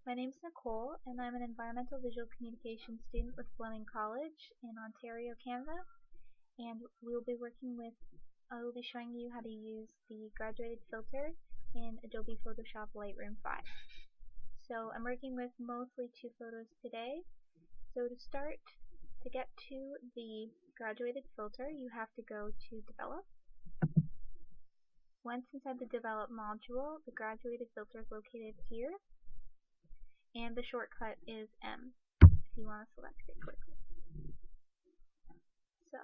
My name's Nicole, and I'm an environmental visual communication student with Fleming College in Ontario, Canada. And I will be showing you how to use the graduated filter in Adobe Photoshop Lightroom 5. So I'm working with mostly 2 photos today. So to get to the graduated filter, you have to go to Develop. Once inside the Develop module, the graduated filter is located here, and the shortcut is M if you want to select it quickly. So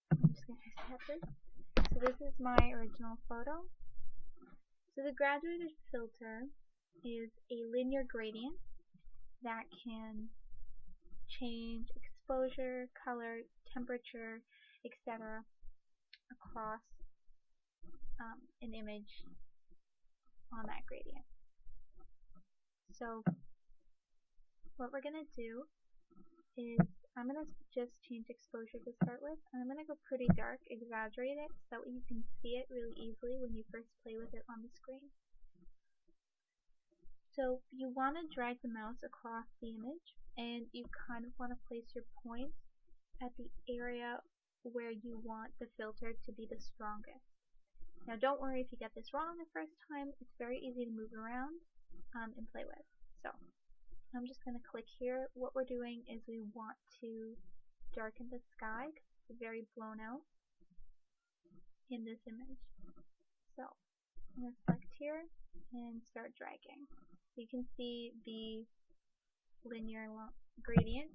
I'm just going to set this. So this is my original photo. So the graduated filter is a linear gradient that can change exposure, color, temperature, etc. across an image on that gradient. So what we're going to do is I'm going to just change exposure to start with, and I'm going to go pretty dark, exaggerate it, so that way you can see it really easily when you first play with it on the screen. So you want to drag the mouse across the image, and you kind of want to place your point at the area where you want the filter to be the strongest. Now don't worry if you get this wrong the first time, it's very easy to move around and play with. So I'm just going to click here. What we're doing is we want to darken the sky because it's very blown out in this image. So I'm going to select here and start dragging. You can see the linear gradient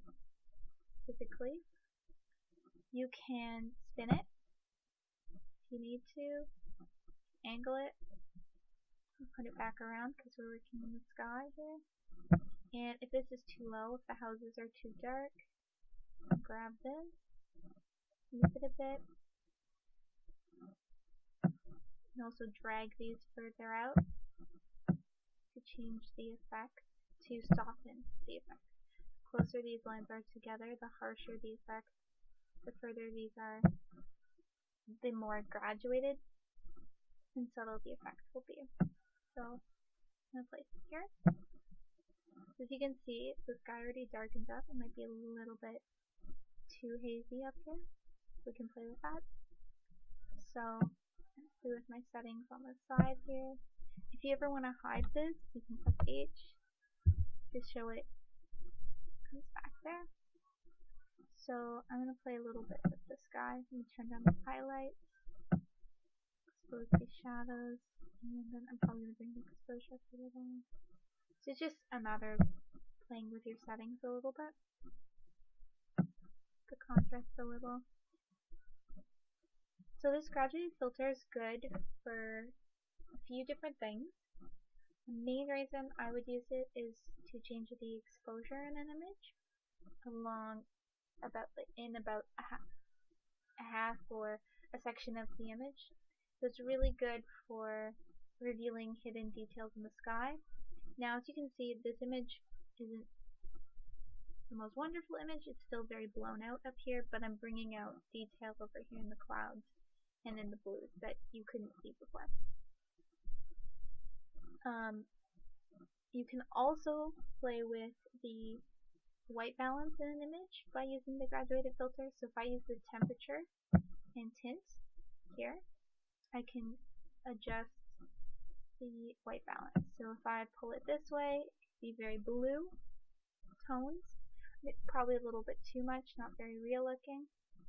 physically. You can spin it if you need to, angle it, and put it back around because we're working in the sky here. And if this is too low, if the houses are too dark, grab this, move it a bit, and also drag these further out to change the effect, to soften the effect. The closer these lines are together, the harsher the effect. The further these are, the more graduated and subtle the effect will be. So I'm going to place it here. As you can see, the sky already darkened up. It might be a little bit too hazy up here. We can play with that. So let's do with my settings on the side here. If you ever want to hide this, you can press H to show it comes back there. So I'm going to play a little bit with the sky. Let me turn down the highlights, expose the shadows, and then I'm probably going to bring the exposure up a little. So it's just a matter of playing with your settings a little bit. The contrast a little. So this graduated filter is good for a few different things. The main reason I would use it is to change the exposure in an image in about a half or a section of the image. So it's really good for revealing hidden details in the sky. Now as you can see, this image isn't the most wonderful image. It's still very blown out up here, but I'm bringing out detail over here in the clouds and in the blues that you couldn't see before. You can also play with the white balance in an image by using the graduated filter. So if I use the temperature and tint here, I can adjust the white balance. So if I pull it this way, it'd be very blue tones, probably a little bit too much, not very real looking.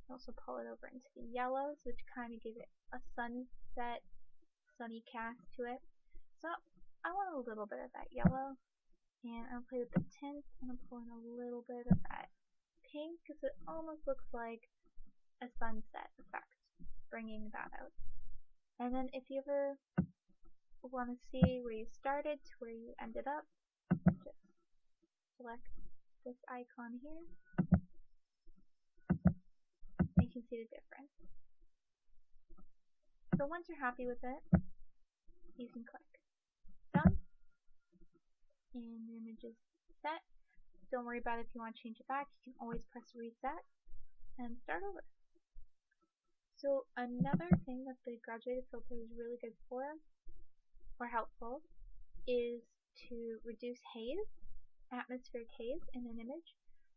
Also pull it over into the yellows, which kind of give it a sunset, sunny cast to it. So I want a little bit of that yellow, and I'll play with the tint, and I'll pull in a little bit of that pink because it almost looks like a sunset effect, bringing that out. And then if you ever want to see where you started to where you ended up, just select this icon here, and you can see the difference. So once you're happy with it, you can click done, and the image is set. Don't worry about it if you want to change it back. You can always press reset and start over. So another thing that the graduated filter is really good for, or helpful, is to reduce haze, atmospheric haze in an image.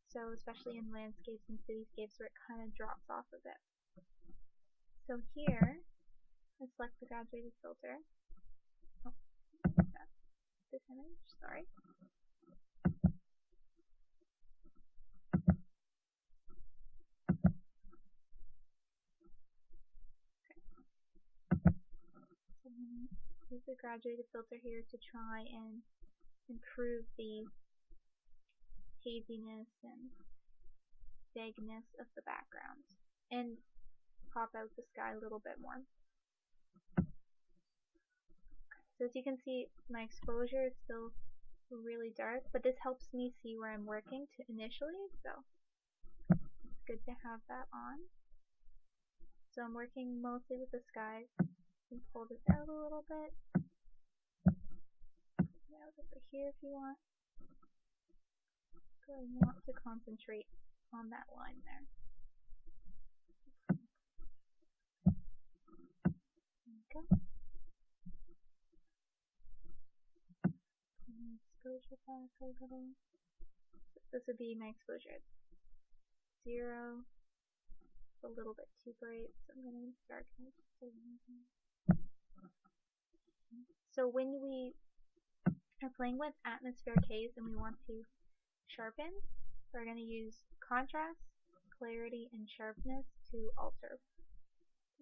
So especially in landscapes and cityscapes where it kind of drops off a bit. So here, I select the graduated filter. Oh, that's this image, sorry. So I'm going to use the graduated filter here to try and improve the haziness and vagueness of the background and pop out the sky a little bit more. So as you can see, my exposure is still really dark, but this helps me see where I'm working initially, so it's good to have that on. So I'm working mostly with the skies. You can pull this out a little bit. Pull it out over here if you want. So I want to concentrate on that line there. There we go. Exposure back a little. This would be my exposure. 0. It's a little bit too bright, so I'm going to darken it just a little bit. So when we are playing with atmospheric haze and we want to sharpen, we're going to use contrast, clarity, and sharpness to alter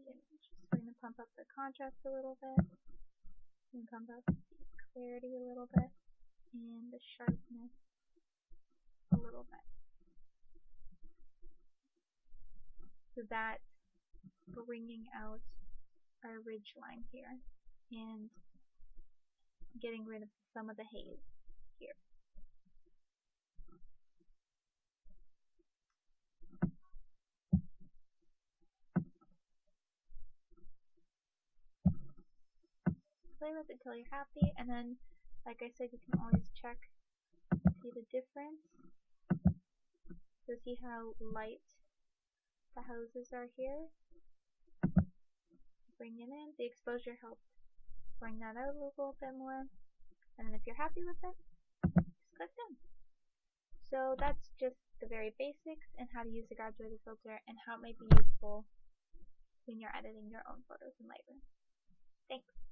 the image. So we're going to pump up the contrast a little bit, and pump up the clarity a little bit, and the sharpness a little bit. So that's bringing out our ridge line here and getting rid of some of the haze here. Play with it till you're happy, and then, like I said, you can always check, see the difference. So see how light the houses are here. Bring it in. The exposure helps bring that out a little bit more. And then if you're happy with it, just click done. So that's just the very basics and how to use the graduated filter and how it might be useful when you're editing your own photos in Lightroom. Thanks.